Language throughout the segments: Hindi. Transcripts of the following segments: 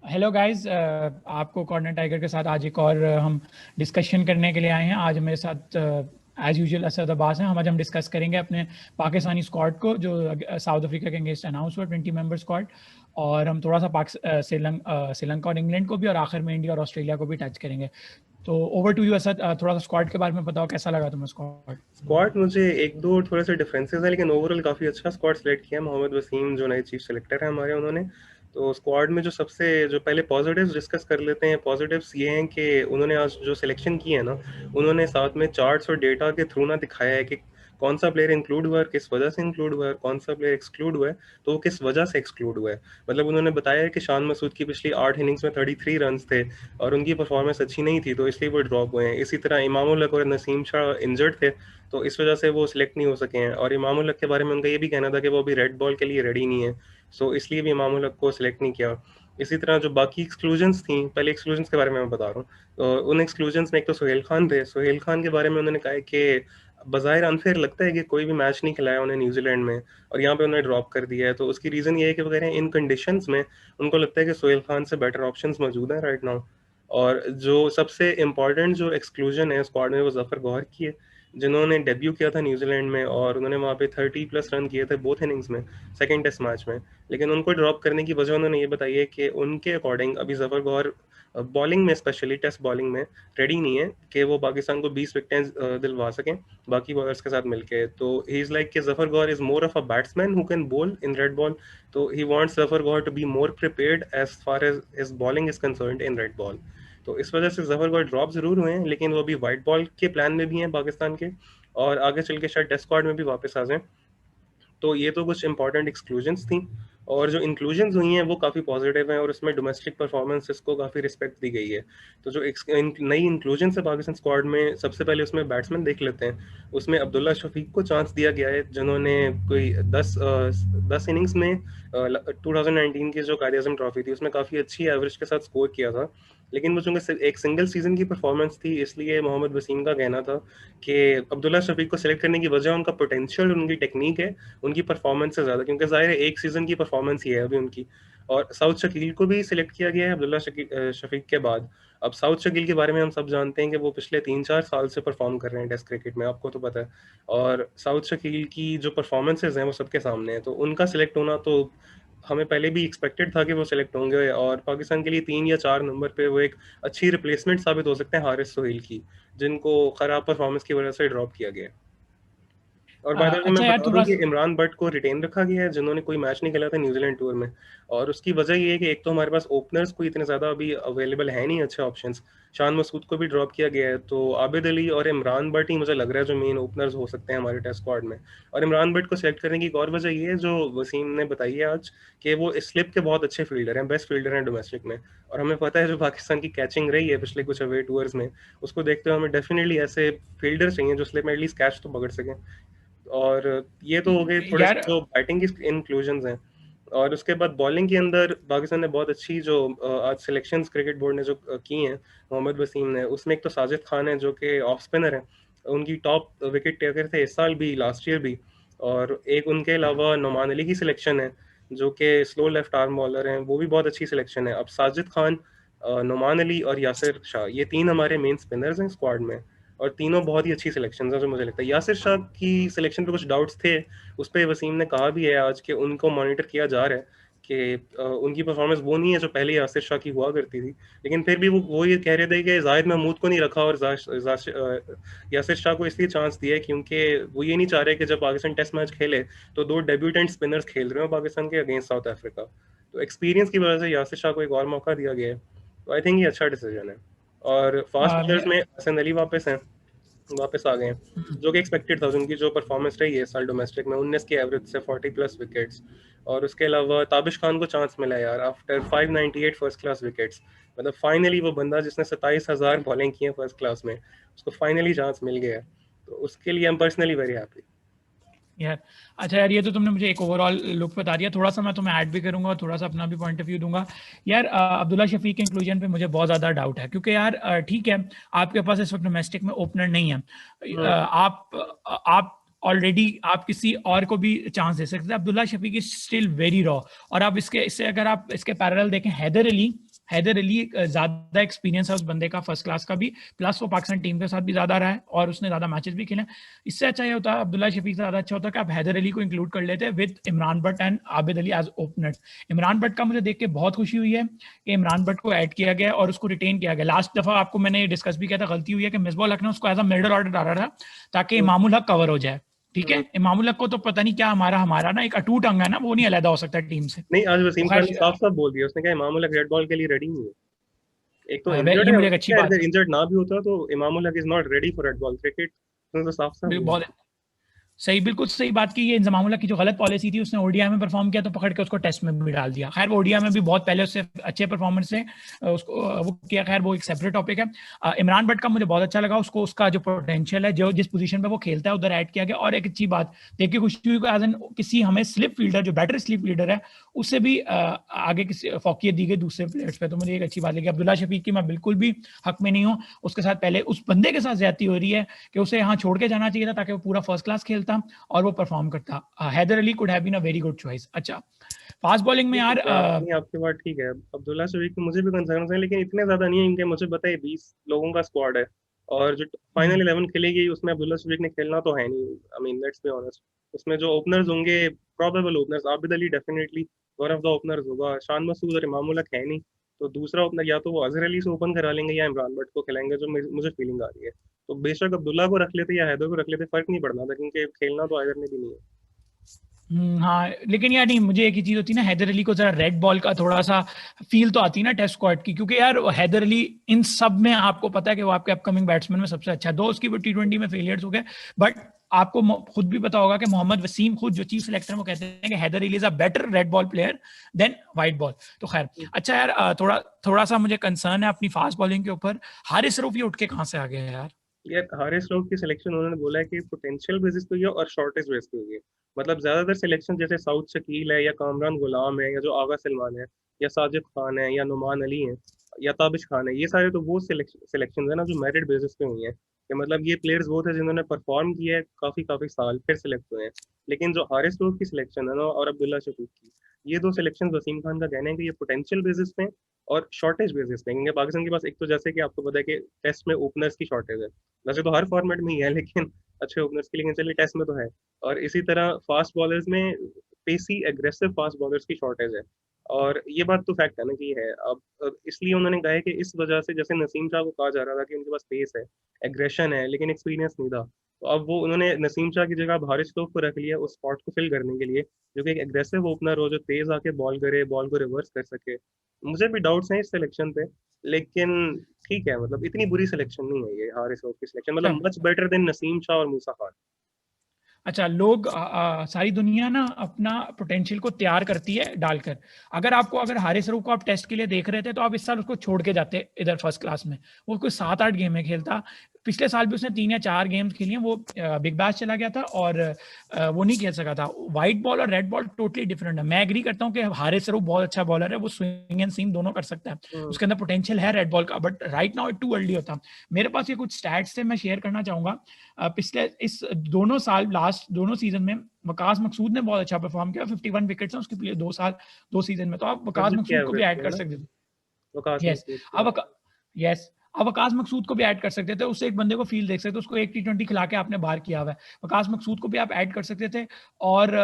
हेलो गाइस, आपको कॉर्नर टाइगर के साथ आज एक और हम डिस्कशन करने के लिए आए हैं। आज मेरे साथ एज यूजुअल असद अब्बास हैं। आज हम डिस्कस करेंगे अपने पाकिस्तानी स्क्वाड को जो साउथ अफ्रीका के अगेंस्ट अनाउंस हुआ 20 मेंबर स्क्वाड, और हम थोड़ा सा श्रीलंका और इंग्लैंड को भी, और आखिर में इंडिया और ऑस्ट्रेलिया को भी टच करेंगे। तो ओवर टू यू असद, थोड़ा सा स्क्वाड के बारे में बताओ, कैसा लगा तुम्हें स्क्वाड? स्क्वाड मुझे एक दो थोड़े से डिफरेंसेस है, लेकिन ओवरऑल काफ़ी अच्छा स्क्वाड सेलेक्ट किया मोहम्मद वसीम जो नए चीफ सेलेक्टर है हमारे, उन्होंने। तो स्क्वाड में जो पहले पॉजिटिव्स डिस्कस कर लेते हैं। पॉजिटिव्स ये हैं कि उन्होंने आज जो सिलेक्शन की है ना, उन्होंने साथ में चार्ट्स और डेटा के थ्रू ना दिखाया है कि कौन सा प्लेयर इंक्लूड हुआ है, किस वजह से इंक्लूड हुआ है, कौन सा प्लेयर एक्सक्लूड हुआ है, तो वो किस वजह से एक्सक्लूड हुआ है। मतलब उन्होंने बताया है कि शान मसूद की पिछली 8 इनिंग्स में 33 रन थे और उनकी परफॉर्मेंस अच्छी नहीं थी, तो इसलिए वो ड्रॉप हुए हैं। इसी तरह इमाम उल हक और नसीम शाह इंजर्ड थे, तो इस वजह से वो सिलेक्ट नहीं हो सके हैं। और इमाम उल हक के बारे में उनका ये भी कहना था कि वो अभी रेड बॉल के लिए रेडी नहीं है, सो इसलिए भी इमाम उल हक को सिलेक्ट नहीं किया। इसी तरह जो बाकी एक्सक्लूजन्स थी, पहले एक्सक्लूजन्स के बारे में मैं बता रहा हूँ। तो उन एक्सक्लूजन्स में एक तो सोहेल खान थे। सोहेल खान के बारे में उन्होंने कहा है कि बज़ाहिर अनफेयर लगता है कि कोई भी मैच नहीं खिलाया उन्हें न्यूजीलैंड में और यहाँ पे उन्हें ड्रॉप कर दिया है। तो उसकी रीज़न ये है कि वगैरह इन कंडीशंस में उनको लगता है कि सोहेल खान से बेटर ऑप्शंस मौजूद हैं राइट नाउ। और जो सबसे इम्पॉर्टेंट जो एक्सक्लूजन है स्क्वाड में, वो जफर गौहर की है, जिन्होंने डेब्यू किया था न्यूजीलैंड में और उन्होंने वहाँ पे 30+ रन किए थे बोथ इनिंग्स में, सेकंड टेस्ट मैच में। लेकिन उनको ड्रॉप करने की वजह उन्होंने ये बताई है कि उनके अकॉर्डिंग अभी जफर गौहर बॉलिंग में, स्पेशली टेस्ट बॉलिंग में रेडी नहीं है कि वो पाकिस्तान को 20 विकेटें दिलवा सकें बाकी बॉलर्स के साथ मिलके। तो ही इज़ लाइक कि Zafar Gohar is more of a batsman who can bowl in red ball, तो he wants Zafar Gohar to be more prepared as far as his bowling is concerned in red ball. तो इस वजह से जफर गौहर ड्रॉप जरूर हुए हैं, लेकिन वो अभी वाइट बॉल के प्लान में भी हैं पाकिस्तान के, और आगे चल के शायद टेस्ट स्क्वाड में भी वापस आ जाएं। तो ये तो कुछ इंपॉर्टेंट एक्सक्लूजन्स थी, और जो इंक्लूजन्स हुई हैं वो काफ़ी पॉजिटिव हैं और उसमें डोमेस्टिक परफॉर्मेंसेस को काफ़ी रिस्पेक्ट दी गई है। तो जो नई इंक्लूजन्स है पाकिस्तान स्क्वाड में, सबसे पहले उसमें बैट्समैन देख लेते हैं। उसमें अब्दुल्ला शफीक को चांस दिया गया है, जिन्होंने कोई 10 इनिंग्स में 2019 की जो कायद-ए-आज़म ट्रॉफी थी उसमें काफ़ी अच्छी एवरेज के साथ स्कोर किया था। लेकिन वो चूंकि एक सिंगल सीजन की परफॉर्मेंस थी, इसलिए मोहम्मद वसीम का कहना था कि अब्दुल्ला शफीक को सिलेक्ट करने की वजह उनका पोटेंशियल, उनकी टेक्निक है, उनकी परफॉर्मेंस से ज़्यादा, क्योंकि ज़ाहिर है एक सीज़न की परफॉर्मेंस ही है अभी उनकी। और साउथ शकील को भी सिलेक्ट किया गया है अब्दुल्ला शफीक के बाद। अब साउथ शकील के बारे में हम सब जानते हैं कि वो पिछले 3-4 साल से परफॉर्म कर रहे हैं टेस्ट क्रिकेट में, आपको तो पता है। और साउथ शकील की जो परफॉर्मेंसेज हैं वो सबके सामने है, तो उनका सिलेक्ट होना तो हमें पहले भी एक्सपेक्टेड था कि वो सिलेक्ट होंगे, और पाकिस्तान के लिए 3 या 4 नंबर पे वो एक अच्छी रिप्लेसमेंट साबित हो सकते हैं हारिस सोहेल की, जिनको खराब परफॉर्मेंस की वजह से ड्रॉप किया गया है। और बाय द वे मैं अच्छा यार, बता दूं थोड़ा कि इमरान बट को रिटेन रखा गया है, जिन्होंने कोई मैच नहीं खेला था न्यूजीलैंड टूर में। और उसकी वजह ये है कि एक तो हमारे पास ओपनर्स कोई इतने ज़्यादा अभी अवेलेबल है नहीं अच्छे ऑप्शंस। शान मसूद को भी ड्रॉप किया गया है, तो आबिद अली और इमरान बट ही मुझे लग रहा है जो मेन ओपनर्स हो सकते हैं हमारे टेस्ट स्क्वाड में। और इमरान बट को सिलेक्ट करने की एक और वजह ये है, जो वसीम ने बताई है आज, कि वो स्लिप के बहुत अच्छे फील्डर हैं, बेस्ट फील्डर हैं डोमेस्टिक में। और हमें पता है जो पाकिस्तान की कैचिंग रही है पिछले कुछ अवे टूर्स में, उसको देखते हुए हमें डेफिनेटली ऐसे फील्डर चाहिए जो स्लिप में एटलीस्ट कैच तो पकड़ सकें। और ये तो हो गए थोड़े से यार। जो बैटिंग की इंक्लूजन्स हैं। और उसके बाद बॉलिंग के अंदर पाकिस्तान ने बहुत अच्छी जो आज सिलेक्शंस क्रिकेट बोर्ड ने जो की हैं मोहम्मद वसीम ने, उसमें एक तो साजिद खान है जो कि ऑफ स्पिनर हैं, उनकी टॉप विकेट टेकर थे इस साल भी, लास्ट ईयर भी। और एक उनके अलावा नुमान अली की सिलेक्शन है जो कि स्लो लेफ्ट आर्म बॉलर हैं, वो भी बहुत अच्छी सिलेक्शन है। अब साजिद खान, नुमान अली और यासिर शाह, ये 3 हमारे मेन स्पिनर्स हैं स्क्वाड में, और तीनों बहुत ही अच्छी सिलेक्शन है जो मुझे लगता है। यासिर शाह की सिलेक्शन पे कुछ डाउट्स थे, उस पर वसीम ने कहा भी है आज कि उनको मॉनिटर किया जा रहा है कि उनकी परफॉर्मेंस वो नहीं है जो पहले यासिर शाह की हुआ करती थी। लेकिन फिर भी वो ये कह रहे थे कि जाहिद महमूद को नहीं रखा और यासिर शाह को इसलिए चांस दिया है क्योंकि वो ये नहीं चाह रहे कि जब पाकिस्तान टेस्ट मैच खेले तो 2 डेब्यूटेंट स्पिनर्स खेल रहे हो पाकिस्तान के अगेंस्ट साउथ अफ्रीका। तो एक्सपीरियंस की वजह से यासिर शाह को एक और मौका दिया गया है, तो आई थिंक ये अच्छा डिसीजन है। और फास्ट बॉलर्स में हसन अली वापस आ गए हैं, जो कि एक्सपेक्टेड था। उनकी जो परफॉर्मेंस रही है इस साल डोमेस्टिक में, 19 की एवरेज से 40+ विकेट्स। और उसके अलावा ताबिश खान को चांस मिला यार आफ्टर 598 फर्स्ट क्लास विकेट्स। मतलब फाइनली वो बंदा जिसने 27,000 बॉलिंग की है फर्स्ट क्लास में, उसको फाइनली चांस मिल गया है, तो उसके लिए I am personally very happy. यार अच्छा यार, ये तो तुमने मुझे एक ओवरऑल लुक बता दिया। थोड़ा सा मैं तुम्हें ऐड भी करूंगा और थोड़ा सा अपना भी पॉइंट ऑफ व्यू दूंगा। यार, अब्दुल्ला शफीक के इंक्लूजन पे मुझे बहुत ज़्यादा डाउट है, क्योंकि यार ठीक है, आपके पास इस वक्त डोमेस्टिक में ओपनर नहीं है। आप ऑलरेडी आप किसी और को भी चांस दे सकते हैं। Abdullah Shafique is still very raw. और आप इसके इससे अगर आप इसके पैरेलल देखें, हैदर अली हैदर अली ज्यादा एक्सपीरियंस है उस बंदे का फर्स्ट क्लास का भी, प्लस वो पाकिस्तान टीम के साथ भी ज्यादा रहा है और उसने ज्यादा मैचेस भी खेले। इससे अच्छा ये होता है, अब्दुल्ला शफीक से ज्यादा अच्छा होता है कि आप हैदर अली को इंक्लूड कर लेते with Imran Butt and Abid Ali as openers. Imran Butt का मुझे देख के बहुत खुशी हुई है कि इमरान भट्ट को ऐड किया गया और उसको रिटेन किया गया। लास्ट दफा आपको मैंने डिस्कस भी किया था, गलती हुई है कि मिसबाह हक ने उसको एज अ मिडल ऑर्डर डाला था ताकि इमामुल हक कवर हो जाए। ठीक है, इमामुल हक को तो पता नहीं क्या हमारा ना एक अटूट अंग है ना, वो नहीं अलग हो सकता टीम से। नहीं, आज तो वसीम खान ने खैर साफ साफ बोल दिया, उसने कहा इमामुल हक रेड बॉल के लिए रेडी नहीं है। एक तो इंजर्ड ये है, मुझे एक अच्छी उसने बात अगर इंजर्ड ना भी होता तो Imamul Haq is not ready for red ball cricket, उसने तो साफ साफ बोल बहुत दिया। सही, बिल्कुल सही बात की। ये इंजमाम उल्लाह की जो गलत पॉलिसी थी, उसने ओडीआई में परफॉर्म किया तो पकड़ के उसको टेस्ट में भी डाल दिया। खैर वो ओडीआई में भी बहुत पहले उससे अच्छे परफॉर्मेंस से उसको वो किया, खैर वो एक सेपरेट टॉपिक है। इमरान भट्ट का मुझे बहुत अच्छा लगा, उसको उसका जो पोटेंशियल है, जो जिस पोजीशन पे वो खेलता है उधर ऐड किया गया। और एक अच्छी बात देख के खुशी हुई एज एन किसी हमें स्लिप फील्डर, जो बैटर स्लिप फील्डर है, उससे भी आगे किसी फौकियत दी गई दूसरे प्लेयर्स पे, तो मुझे एक अच्छी बात लगी। अब्दुल्ला शफीक की मैं बिल्कुल भी हक में नहीं हूँ, उसके साथ पहले उस बंदे के साथ ज्यादती हो रही है कि उसे यहाँ छोड़ के जाना चाहिए था ताकि वो पूरा फर्स्ट क्लास खेलता और वो परफॉर्म करता। Haider Ali could have been a very good choice. अच्छा, फास्ट बॉलिंग में यार नहीं, आपकी बात ठीक है, अब्दुल्ला शफीक की मुझे भी कंसर्न है, लेकिन इतने ज्यादा नहीं है, क्योंकि मुझे पता है 20 लोगों का स्क्वाड है और जो फाइनल 11 खेलेगी उसमें अब्दुल्ला शफीक ने खेलना तो है नहीं। I mean let's be honest, उसमें जो ओपनर्स होंगे, probable openers, Abid Ali definitely one of the openers होगा, शान मसूद और इमामुल हक है नहीं, तो दूसरा ओपनर या तो वो अजहर अली से ओपन करा लेंगे या इमरान भट्ट को खिलाएंगे, जो मुझे फीलिंग आ रही है। तो बेशक अब्दुल्ला को रख लेते या हैदर को रख लेते, फर्क नहीं पड़ना था, क्योंकि खेलना तो हैदर ने भी नहीं है। हाँ, लेकिन यार नहीं, मुझे एक ही चीज होती है ना, हैदर अली को जरा रेड बॉल का थोड़ा सा फील तो आती है ना टेस्ट स्क्वाड की, क्योंकि यार हैदर अली इन सब में आपको पता है कि वो आपके अपकमिंग बैट्समैन में सबसे अच्छा है। दो उसकी वो T20 में फेलियर्स हो गए, बट आपको खुद भी पता होगा कि मोहम्मद वसीम खुद जो चीफ सिलेक्टर है वो कहते हैं कि Haider Ali is a better red ball player than white ball. तो खैर अच्छा यार, थोड़ा थोड़ा सा मुझे कंसर्न है अपनी फास्ट बॉलिंग के ऊपर। हारिस रऊफ ये उठ के कहाँ से आ गया यार? यार हारिस राउफ की सिलेक्शन उन्होंने बोला है कि पोटेंशियल बेसिस पे हुई है और शॉर्टेज बेस पे हुई है। मतलब ज्यादातर सिलेक्शन जैसे साउथ शकील है या कामरान गुलाम है या जो आगा सलमान है या साजिद खान है या नुमान अली है या ताबिश खान है, ये सारे तो वो सिलेक्शन है ना जो मेरिट बेसिस पे हुई हैं, कि मतलब ये प्लेयर्स वो थे जिन्होंने परफॉर्म किया है काफी काफी साल फिर सिलेक्ट हुए हैं। लेकिन जो हारिस राउफ की सिलेक्शन है ना और अब्दुल्ला शफीक की, ये दो सिलेक्शन वसीम खान का कहना है कि ये पोटेंशियल बेसिस पे और शॉर्टेज बेसिस पे, क्योंकि पाकिस्तान के पास एक तो जैसे कि आपको पता है कि टेस्ट में ओपनर्स की शॉर्टेज है, वैसे तो हर फॉर्मेट में ही है, लेकिन अच्छे ओपनर्स की, लेकिन चलिए टेस्ट में तो है। और इसी तरह फास्ट बॉलर्स में पेसी एग्रेसिव फास्ट बॉलर्स की शॉर्टेज है, और ये बात तो फैक्ट है ना कि है। अब इसलिए उन्होंने कहा है कि इस वजह से, जैसे नसीम शाह को कहा जा रहा था कि उनके पास पेस है, एग्रेशन है, लेकिन एक्सपीरियंस नहीं था, तो अब वो उन्होंने नसीम शाह की जगह हारिस रऊफ को रख लिया उस स्पॉट को फिल करने के लिए, जो कि एक एग्रेसिव ओपनर हो, जो तेज आके बॉल करे, बॉल को रिवर्स कर सके। मुझे भी डाउट्स हैं इस सिलेक्शन पे, लेकिन ठीक है, मतलब इतनी बुरी सिलेक्शन नहीं है ये हारिस रऊफ की सिलेक्शन, अच्छा, मतलब much better than Naseem Shah और मूसा खान। अच्छा, लोग सारी दुनिया ना अपना पोटेंशियल को तैयार करती है डालकर। अगर हारिस रऊफ को आप टेस्ट के लिए देख रहे थे तो आप इस साल उसको छोड़ के जाते इधर फर्स्ट क्लास में। वो कोई 7-8 गेम में खेलता। पिछले साल भी उसने 3 या 4 गेम्स खेली हैं, वो बिग बैश चला गया था और वो नहीं खेल सका था। व्हाइट बॉल और रेड बॉल टोटली डिफरेंट है। मैं एग्री करता हूँ कि हारिस रऊफ बहुत अच्छा बॉलर है, वो स्विंग एंड सीम दोनों कर सकता है, हम्म। उसके अंदर पोटेंशियल है रेड बॉल का, but right now it too early होता। मेरे पास ये कुछ स्टैट्स थे, मैं शेयर करना चाहूंगा। पिछले इस दोनों साल, लास्ट दोनों सीजन में वकास मकसूद ने बहुत अच्छा परफॉर्म किया। 51 विकेट्स हैं उसके लिए 2 साल 2 सीजन में, तो आप वकास रजत की मकसूद को भी एवरेज ऐड थी है कर ना, सकते थे। वकास यस, महमूद की। अब यस, अब वकास मकसूद को भी ऐड कर सकते थे। उससे एक बंदे को फील देख सकते थे, उसको एक T20 खिला के आपने बाहर किया हुआ है। वकास मकसूद को भी आप ऐड कर सकते थे। और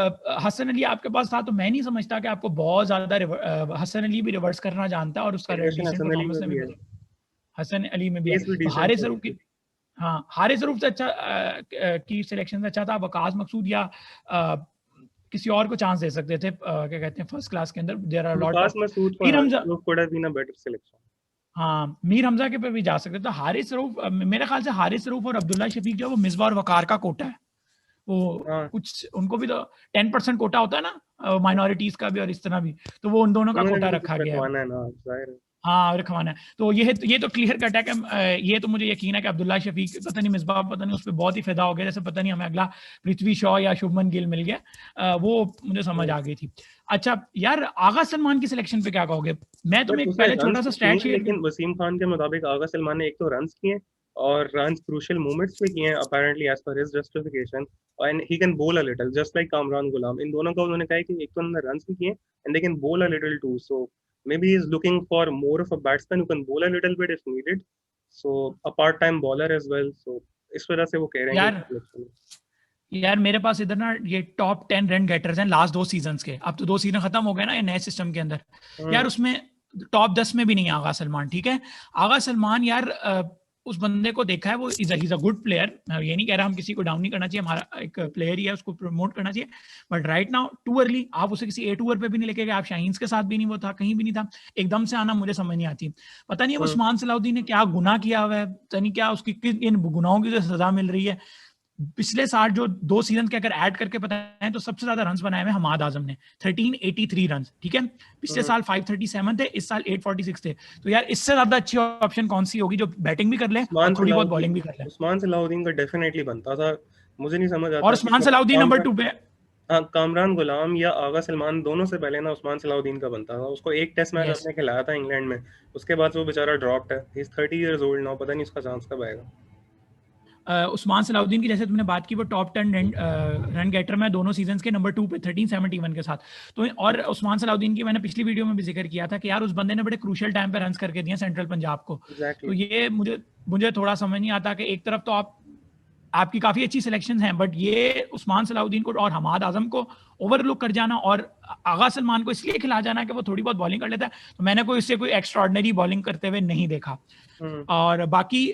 हसन अली आपके पास था, तो मैं नहीं समझता कि आपको बहुत ज्यादा हसन अली भी रिवर्स करना जानता है और उसका aggression decent Hasan Ali performance में ने भी भी है, बता, हसन अली में भी है। पेस भी तो डिसेंट हारिस है जरूर उसकी। की, हाँ हारिस जरूर से अच्छा की सिलेक्शन से अच्छा था। वकास मकसूद या अ, किसी और को चांस दे सकते थे, क्या कहते हैं, फर्स्ट क्लास के अंदर there are lot Waqas of. Masood को Mir Hamza, could have been a better selection. हाँ मीर हमजा के पे भी जा सकते थे। तो हारिस रऊफ, मेरे ख्याल से हारिस रऊफ और अब्दुल्ला शफीक जो है वो मिसबा और वकार का कोटा है। वो हाँ, कुछ उनको भी तो 10% कोटा होता है ना माइनॉरिटीज का भी और इस तरह भी, तो वो उन दोनों का उन्होंने भी कोटा तो रखा कुछ गया है। रखवाना है ना, जाहिर है। हाँ रखवाना है। तो ये तो क्लियर कट है कि ये तो मुझे यकीन है कि अब्दुल्ला शफीक, पता नहीं मिसबाह, पता नहीं उस पर बहुत ही फिदा हो गया, जैसे पता नहीं हमें अगला पृथ्वी शॉ या शुभमन गिल मिल गया। वो मुझे समझ हम्म। आ गई थी। अच्छा यार, आगा सलमान की सिलेक्शन पे क्या कहोगे? मैं यार तुम्हें एक उसने पहले रन्स छोटा सा तो किए स्टैट हैं, शेयर कर। लेकिन वसीम खान के मुताबिक आगा सलमान ने एक तो रन्स किए हैं और रन्स क्रूशियल मोमेंट्स पे किए हैं apparently as per his justification, and he can bowl a little just like Kamran Ghulam. इन दोनों का उन्होंने कहा है कि एक तो उन्होंने रन्स भी किए and they can bowl a little too, so maybe he's looking for more of a batsman who can bowl a little bit if needed, so a part-time bowler as well. So इस वजह से वो कह रहे हैं यार कि selection है। यार मेरे पास इधर ना ये टॉप 10 रन गेटर्स हैं लास्ट 2 सीजन्स के। अब तो 2 सीजन खत्म हो गए ना ये नए सिस्टम के अंदर। यार उसमें टॉप 10 में भी नहीं है आगा सलमान, ठीक है। आगा सलमान यार उस बंदे को देखा है, वो इज अ गुड प्लेयर। ये नहीं कह रहा हम किसी को डाउन नहीं करना चाहिए, हमारा एक प्लेयर ही है, उसको प्रमोट करना चाहिए। But right now too early, आप उसे किसी 8 ओवर पे भी नहीं लेके गए, आप शाहीन्स के साथ भी नहीं, वो था कहीं भी नहीं था, एकदम से आना मुझे समझ नहीं आती। पता नहीं है उस्मान सलाउद्दीन ने क्या गुनाह किया हुआ है, पता नहीं क्या उसकी इन गुनाहों की जो सजा मिल रही है। पिछले साल जो 2 सीजन के अगर ऐड करके बताएं तो सबसे ज्यादा रन्स बनाए हुए हमाद आजम ने 1383 रन्स, ठीक है। पिछले साल 537 थे, इस साल 846 थे। तो यार इससे ज्यादा अच्छी ऑप्शन कौन सी होगी जो बैटिंग भी कर ले और थोड़ी बहुत बॉलिंग भी कर ले। उस्मान सलाउद्दीन का डेफिनेटली बनता था, मुझे नहीं समझ आता। और उस्मान सलाउद्दीन नंबर 2 पे, हाँ, कामरान गुलाम या आगा सलमान दोनों से पहले ना उस्मान सलाउद्दीन का बनता था। उसको एक टेस्ट मैच आपने खिलाया था इंग्लैंड में, उसके बाद वो बेचारा ड्रॉप्ड है। He is 30 years old now, पता नहीं उसका चांस कब आएगा। उस्मान सलाउद्दीन की जैसे तुमने बात की, वो टॉप 10 रन गेटर में दोनों सीजन्स के नंबर 2 पे 1371 के साथ। तो और उस्मान सलाउद्दीन की मैंने पिछली वीडियो में भी जिक्र किया था कि यार उस बंदे ने बड़े क्रूशियल टाइम पे रन्स करके दिए सेंट्रल पंजाब को। तो ये मुझे थोड़ा समझ नहीं आता कि एक तरफ तो आपकी काफी अच्छी सिलेक्शन हैं, बट ये उस्मान सलाउद्दीन को और हमाद आजम को ओवरलुक कर जाना और आगा सलमान को इसलिए खिला जाना कि वो थोड़ी बहुत बॉलिंग कर लेता है। तो मैंने कोई इससे कोई एक्स्ट्राऑर्डिनरी बॉलिंग करते हुए नहीं देखा। और बाकी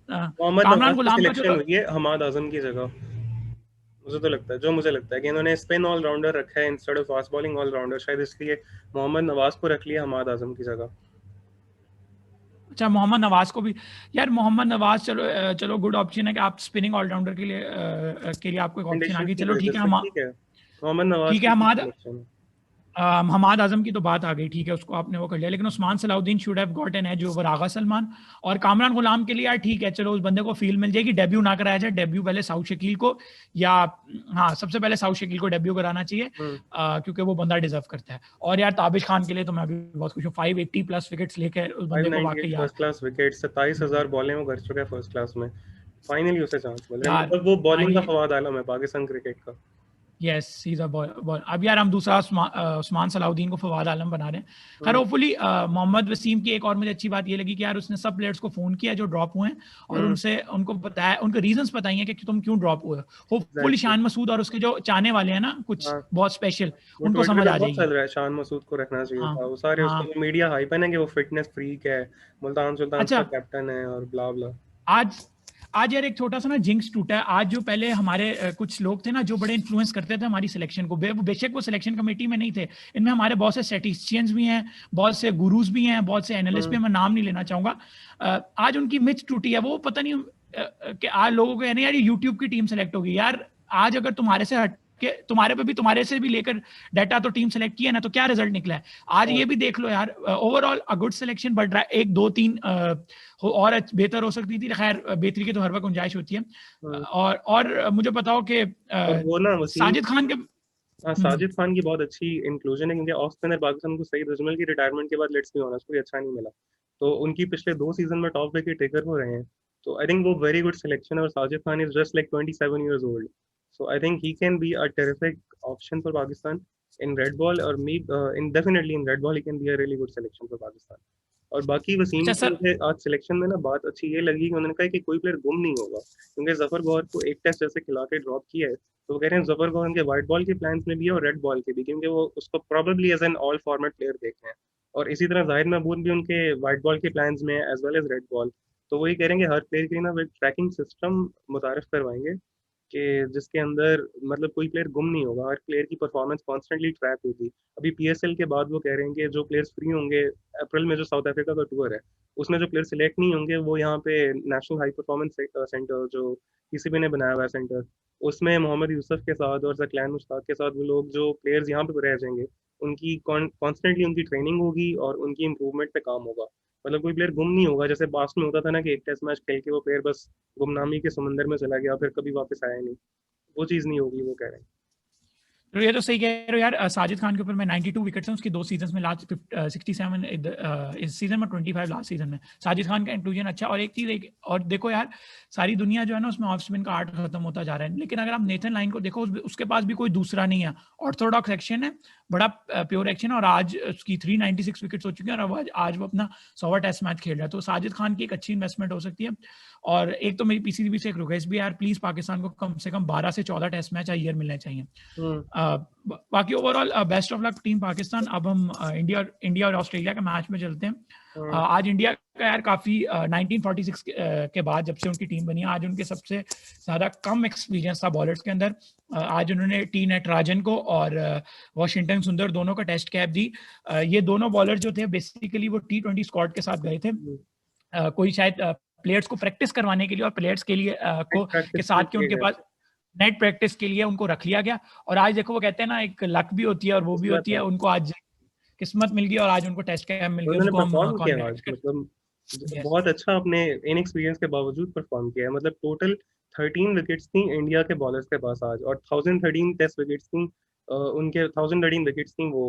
कामरान गुलाम का जो ये हमाद आजम की जगह मुझे तो लगता है, जो मुझे लगता है कि इन्होंने स्पिन ऑलराउंडर रखा है instead of fast bowling allrounder, शायद इसलिए मोहम्मद नवाज को रख लिया हमाद आजम की जगह। अच्छा, मोहम्मद नवाज को भी, यार मोहम्मद नवाज चलो गुड ऑप्शन है कि आप स्पिनिंग ऑलराउंडर के लिए आपको एक ऑप्शन आ गई, चलो ठीक है। मोहम्मद नवाज ठीक है, हमाद आजम की तो बात आ गई, ठीक है, उसको आपने वो कर लिया। लेकिन Usman Salahuddin should have got an edge over Agha Salman. और कामरान गुलाम के लिए यार ठीक है, चलो उस बंदे को फील मिल जाएगी, डेब्यू ना कराया जाए, डेब्यू पहले साउथ शकील को, या हाँ सबसे पहले साउथ शकील को डेब्यू कराना चाहिए, क्योंकि वो बंदा डिजर्व करता है। और यार ताबिश खान के लिए तो मैं अभी बहुत खुश हूँ, 580 प्लस विकेट्स लेकर उस बंदे को वाकई यार फर्स्ट क्लास विकेट, 27,000 बॉलें वो कर चुका है फर्स्ट क्लास में। फाइनली उसे चांस मिल रहा है, मतलब वो बॉलिंग का फवाद आलम है पाकिस्तान क्रिकेट का। Yes, he is a ball. अब यार हम दूसरा उस्मान सलाउद्दीन को फवाद आलम बना रहे हैं। खैर होपफुली मोहम्मद वसीम की एक और मुझे अच्छी बात ये लगी कि यार उसने सब प्लेयर्स को फोन किया जो ड्रॉप हुए हैं और उनको बताया, उनको रीजंस बताई हैं कि तुम क्यों ड्रॉप हुए। होपफुली शान मसूद और उसके जो चाहने वाले हैं ना कुछ बहुत स्पेशल, उनको समझ आ जाएगी। चल रहा है शान मसूद को रखना चाहिए था, वो सारे उसका मीडिया हाइप है ना कि वो फिटनेस फ्रीक है, मुल्तान सुल्तान का कैप्टन है और ब्ला ब्ला। आज यार एक छोटा सा ना जिंक्स टूटा है। आज जो पहले हमारे कुछ लोग थे ना जो बड़े इन्फ्लुएंस करते थे हमारी सिलेक्शन को, बेशक वो सिलेक्शन कमेटी में नहीं थे, इनमें हमारे बहुत से स्टैटिस्टिशियंस भी हैं, बहुत से गुरुज भी हैं, बहुत से एनालिस्ट भी, मैं नाम नहीं लेना चाहूंगा। आज उनकी मिथ टूटी है। वो पता नहीं कि आज लोगों को यार ये यूट्यूब की टीम सेलेक्ट होगी। यार आज अगर तुम्हारे से हट के तुम्हारे से भी लेकर डाटा तो टीम सेलेक्ट किया ना, तो क्या रिजल्ट निकला है आज ये भी देख लो यार। Overall a good selection, but 1 2 3 और बेहतर हो सकती थी। खैर बेहतरी की तो हर वक्त गुंजाइश होती है। और मुझे बताओ कि साजिद खान के साजिद खान की बहुत अच्छी इंक्लूजन है, क्योंकि ऑफ स्पिनर पाकिस्तान को सईद अजमल की रिटायरमेंट के बाद लेट्स बी ऑनेस्ट कोई अच्छा नहीं मिला, तो उनकी पिछले 2 सीजन में टॉप विकेट टेकर हो रहे हैं। तो आई थिंक वो वेरी गुड सिलेक्शन है, और Sajid Khan is just like 27 years old, so I think he can be a terrific option for Pakistan in red ball, or maybe definitely in red ball he can be a really good selection for Pakistan. और बाकी वसीम की आज सिलेक्शन में ना बात अच्छी ये लगी कि उन्होंने कहा कि कोई प्लेयर गुम नहीं होगा, क्योंकि जफर गौहर को एक टेस्ट जैसे खिला के ड्रॉप किया है, तो वो कह रहे हैं जफर गौहर उनके व्हाइट बॉल के प्लान्स में भी है और रेड बॉल के भी, क्योंकि वो उसको probably as an all format player देख रहे हैं। और इसी तरह जाहिद महमूद भी उनके व्हाइट बॉल के प्लान्स में as well as red ball. तो वही कह रहे हैं कि हर प्लेयर के लिए ना ट्रैकिंग सिस्टम मुतारिफ करवाएंगे कि जिसके अंदर मतलब कोई प्लेयर गुम नहीं होगा, हर प्लेयर की परफॉर्मेंस कॉन्स्टेंटली ट्रैक होगी। अभी पीएसएल के बाद वो कह रहे हैं कि जो प्लेयर्स फ्री होंगे अप्रैल में, जो साउथ अफ्रीका का टूर है उसमें जो प्लेयर सिलेक्ट नहीं होंगे वो यहाँ पे नेशनल हाई परफॉर्मेंस सेंटर जो पीसीबी ने बनाया हुआ है सेंटर, उसमें मोहम्मद यूसुफ के साथ और जकलैन मुश्ताक के साथ वो लोग जो प्लेयर्स यहाँ पे रह जाएंगे उनकी कॉन्स्टेंटली उनकी ट्रेनिंग होगी और उनकी इंप्रूवमेंट पे काम होगा। मतलब कोई प्लेयर गुम नहीं होगा, जैसे पास्ट में होता था ना कि एक टेस्ट मैच खेल के वो प्लेयर बस गुमनामी के समंदर में चला गया फिर कभी वापस आया नहीं, वो चीज़ नहीं होगी, वो कह रहे हैं। तो ये तो सही कह रहे हो यार। साजिद खान के ऊपर मैं 92 विकेट्स हैं उसकी 2 सीजन में, लास्ट 67 इस सीजन में, 25 लास्ट सीजन में। साजिद खान का इंक्लूजन अच्छा। और एक चीज और देखो यार, सारी दुनिया जो है ना उसमें ऑफ स्पिन का आर्ट खत्म होता जा रहा है, लेकिन अगर आप नेथन लाइन को देखो उसके पास भी कोई दूसरा नहीं है। ऑर्थोडॉक्स एक्शन है, बड़ा प्योर एक्शन है, और आज उसकी 396 विकेट्स हो चुकी है, और आज वो अपना 100वां टेस्ट मैच खेल रहा है। तो साजिद खान की एक अच्छी इन्वेस्टमेंट हो सकती है। और एक तो मेरी पीसीबी से एक रिक्वेस्ट भी यार, प्लीज पाकिस्तान को कम से कम 12 से 14 टेस्ट मैच ईयर मिलने चाहिए। बाकी overall best of luck team Pakistan. अब हम इंडिया और ऑस्ट्रेलिया के मैच में चलते हैं। आज इंडिया का यार काफी 1946 के बाद जब से उनकी टीम बनी, आज उनके सबसे ज्यादा कम एक्सपीरियंस था बॉलर्स के अंदर। आज उन्होंने टी नटराजन को और वॉशिंगटन सुंदर दोनों को टेस्ट कैप दी। ये दोनों बॉलर जो थे बेसिकली वो T20 स्क्वाड के साथ गए थे। कोई शायद प्लेयर्स को प्रैक्टिस करवाने के लिए और प्लेयर्स के लिए के साथ के उनके पास नेट प्रैक्टिस के लिए उनको रख लिया गया। और आज देखो वो कहते हैं ना, एक लक भी होती है और वो भी होती है, उनको आज किस्मत मिल गई और आज उनको टेस्ट कैप मिल गया। उसको हम मतलब बहुत अच्छा अपने इनएक्सपीरियंस के बावजूद परफॉर्म किया है। मतलब टोटल 13 विकेट्स थी इंडिया के बॉलर्स के पास आज, और 1013 टेस्ट विकेट्स थी उनके, 1013 विकेट्स थी वो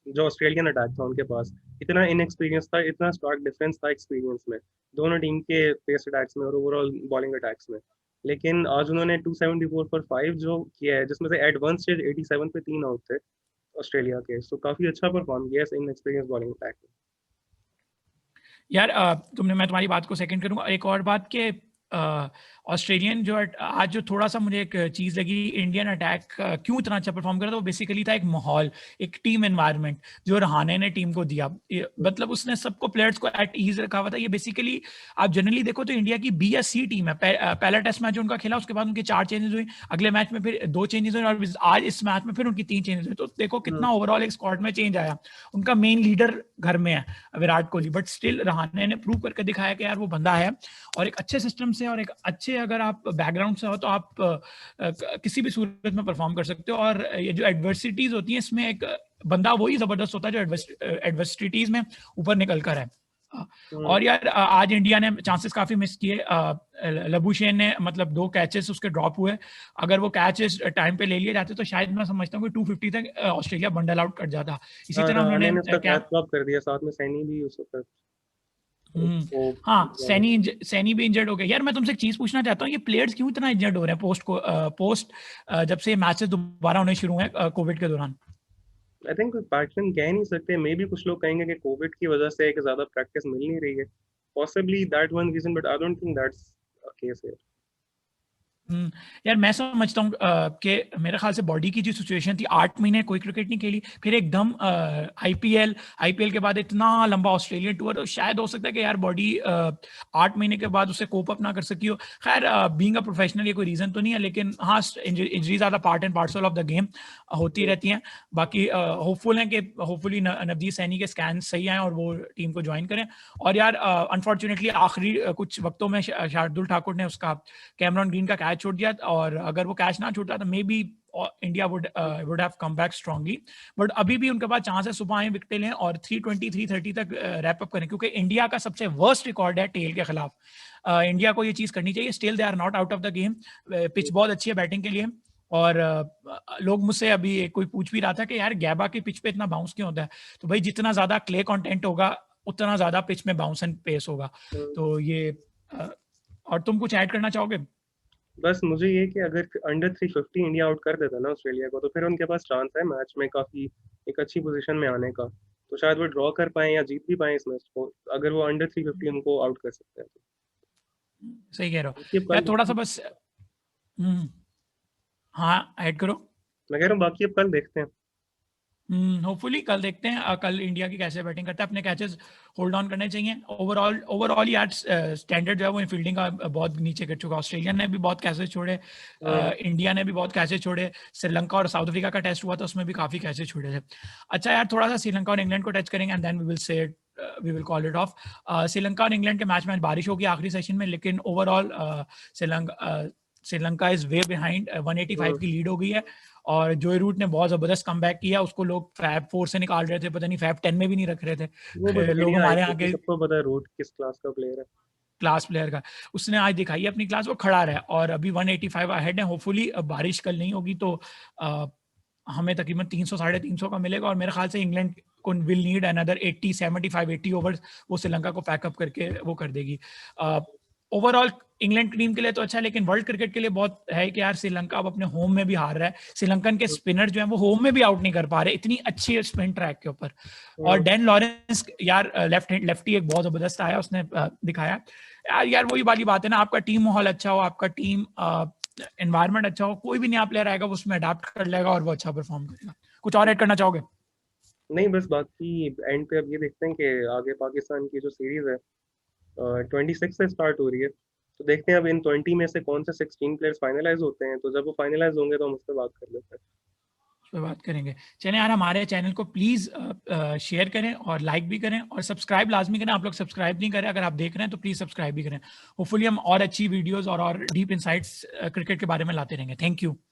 जो ऑस्ट्रेलियन अटैक था उनके पास। इतना इनएक्सपीरियंस था, इतना स्टार्क डिफरेंस था एक्सपीरियंस में दोनों टीम के पेस अटैक्स में और ओवरऑल बॉलिंग अटैक्स में। लेकिन आज उन्होंने 274 फॉर 5 जो किया है, जिसमें से एडवांस स्टेज 87 पे 3 आउट थे ऑस्ट्रेलिया के, सो काफी अच्छा परफॉर्म किया इन एक्सपीरियंस बॉलिंग अटैक में। यार मैं तुम्हारी बात को सेकंड करूंगा। एक और बात के ऑस्ट्रेलियन जो आज जो थोड़ा सा मुझे एक चीज लगी, इंडियन अटैक क्यों इतना अच्छा परफॉर्म कर रहा था, वो बेसिकली था एक माहौल, एक टीम एनवायरनमेंट जो रहाने ने टीम को दिया। मतलब उसने सबको प्लेयर्स को एट ईज रखा हुआ था। ये बेसिकली आप जनरली देखो तो इंडिया की B या C टीम है। पहला टेस्ट मैच जो उनका खेला उसके बाद उनके 4 चेंजेस हुए, अगले मैच में फिर 2 चेंजेस हुए, और आज इस मैच में फिर उनकी 3 चेंजेस हुए। तो देखो कितना ओवरऑल एक स्क्वाड में चेंज आया। उनका मेन लीडर घर में है विराट कोहली, बट स्टिल रहाने ने प्रूव करके दिखाया कि यार वो बंदा है। और एक अच्छे सिस्टम से और एक अच्छे अगर आप बैकग्राउंड से हो तो आप किसी भी सूरत में परफॉर्म कर सकते हो। और ये जो एडवर्सिटीज होती हैं इसमें एक बंदा वही जबरदस्त होता है जो एडवर्सिटीज में ऊपर निकल कर है। और यार आज इंडिया ने चांसेस काफी मिस किए। लबुशेन ने मतलब 2 कैचेस उसके ड्रॉप हुए, अगर वो कैचेस टाइम पे ले लिए जाते तो शायद मैं समझता हूँ कि 250 तक ऑस्ट्रेलिया बंडल आउट कर जाता। इसी तरह उन्होंने कैच ड्रॉप कर दिया, साथ में सैनी भी उस वक्त। हाँ, सैनी भी इंजर्ड हो गया। यार मैं तुमसे एक चीज पूछना चाहता हूँ, ये प्लेयर्स क्यों इतना इंजर्ड हो रहे हैं पोस्ट जब से मैचेस दोबारा होने शुरू हुए कोविड के दौरान? आई थिंक पैटर्न कह नहीं सकते, मे बी कुछ लोग कहेंगे कि कोविड की वजह से एक ज्यादा प्रैक्टिस मिल नहीं रही है, possibly that one reason, but I don't think that's a case here. यार मैं समझता हूँ कि मेरे ख्याल से बॉडी की जो सिचुएशन थी, 8 महीने कोई क्रिकेट नहीं खेली, फिर एकदम आईपीएल के बाद इतना लंबा ऑस्ट्रेलियन टूर, तो शायद हो सकता है कि यार बॉडी 8 महीने के बाद उसे कोप अप ना कर सकी हो। खैर बीइंग अ प्रोफेशनल ये कोई रीजन तो नहीं है, लेकिन हाँ injuries are the part and parcel of the game, होती रहती हैं। बाकी होपफुल हैं कि होपफुली नवदीप सैनी के स्कैन सही आए और वो टीम को ज्वाइन करें। और यार अनफॉर्चुनेटली आखिरी कुछ वक्तों में शार्दुल ठाकुर ने उसका कैमरॉन ग्रीन का कैच छोड़ दिया, और अगर वो कैच ना छूटा तो may be India would have come back strongly. But अभी भी उनके पास चांस है सुबह आए विकेट लें और 320 330 तक रैप अप करें, क्योंकि इंडिया का सबसे वर्स्ट रिकॉर्ड है टेल के खिलाफ। इंडिया को ये चीज करनी चाहिए। Still they are not out of the game, pitch बहुत अच्छी है बैटिंग के लिए। और लोग मुझसे अभी कोई पूछ भी रहा था कि यार गैबा की पिच पे इतना बाउंस क्यों होता है, तो भाई जितना ज्यादा क्ले कंटेंट होगा उतना ज्यादा पिच में बाउंस एंड पेस होगा। तो ये और तुम कुछ ऐड करना चाहोगे? बस मुझे ये कि अगर अंडर 350 इंडिया आउट कर देता ना ऑस्ट्रेलिया को, तो फिर उनके पास चांस है मैच में काफी एक अच्छी पोजीशन में आने का। तो शायद वो ड्रॉ कर पाए या जीत भी पाए इस मैच को, अगर वो अंडर 350 उनको आउट कर सकते हैं। सही कह रहे हो यार, थोड़ा सा बस हाँ ऐड करो। मैं कह रहा हूँ बाकी अब कल देखते हैं। होपफुली कल देखते हैं कल इंडिया की कैसे बैटिंग करता है। अपने कैचेस होल्ड ऑन करने चाहिए। ओवरऑल यार स्टैंडर्ड जो है वो फील्डिंग का बहुत नीचे गिर चुका। ऑस्ट्रेलिया ने भी बहुत कैचेस छोड़े, इंडिया ने भी बहुत कैचेस छोड़े। श्रीलंका और साउथ अफ्रीका का टेस्ट हुआ था उसमें भी काफी कैचेस छोड़े थे। अच्छा यार थोड़ा सा श्रीलंका और इंग्लैंड को टच करेंगे and then we will call it off. Sri Lanka और इंग्लैंड के मैच में बारिश होगी आखिरी सेशन में, लेकिन overall Sri Lanka is way behind. 185 की लीड हो गई है और जोए रूट ने बहुत जबरदस्त कमबैक किया। उसको लोग फैब 4 से निकाल रहे थे, पता नहीं फैब 10 में भी नहीं रख रहे थे लोग हमारे यहाँ के। सबको पता है रूट किस क्लास का प्लेयर है, क्लास प्लेयर का। उसने आज दिखाई है अपनी क्लास, वो खड़ा रहा है और अभी 185 अहेड है। होपफुली बारिश कल नहीं होगी तो हमें तकरीबन 300 साढ़े 300 का मिलेगा, और मेरे ख्याल से इंग्लैंड को विल नीड अनदर 80 75 80 ओवर्स, वो श्रीलंका को पैकअप करके वो कर देगी। ओवरऑल इंग्लैंड टीम के लिए तो अच्छा है, लेकिन वर्ल्ड क्रिकेट के लिए बहुत है कि यार श्रीलंका अब अपने होम में भी हार रहा है, श्रीलंकन के स्पिनर जो है वो होम में भी आउट नहीं कर पा रहे, इतनी अच्छी स्पिन ट्रैक के ऊपर। और डैन लॉरेंस यार लेफ्टी एक बहुत जबरदस्त आया, उसने दिखाया यार वही वाली बात है ना, आपका टीम माहौल अच्छा हो, आपका टीम एनवायरनमेंट अच्छा हो, कोई भी नया प्लेयर आएगा वो उसमें अडाप्ट कर लेगा और वो अच्छा परफॉर्म करेगा। कुछ और ऐड करना चाहोगे? नहीं, बस बाकी एंड पे अब ये देखते हैं कि आगे पाकिस्तान की जो सीरीज है 26 से स्टार्ट हो रही है, तो देखते हैं अब इन 20 में से कौन से 16 प्लेयर्स फाइनलाइज होते हैं, तो जब वो फाइनलाइज होंगे तो हम उस पर बात कर लेते हैं। उस पर बात करेंगे। चलिए यार, हमारे चैनल को प्लीज शेयर करें और लाइक भी करें, और सब्सक्राइब लाजमी करें। आप लोग सब्सक्राइब नहीं करें, अगर आप देख रहे हैं तो प्लीज सब्सक्राइब भी करें। होपफुली हम और अच्छी वीडियोस और डीप इनसाइट्स क्रिकेट के बारे में लाते रहेंगे। Thank you.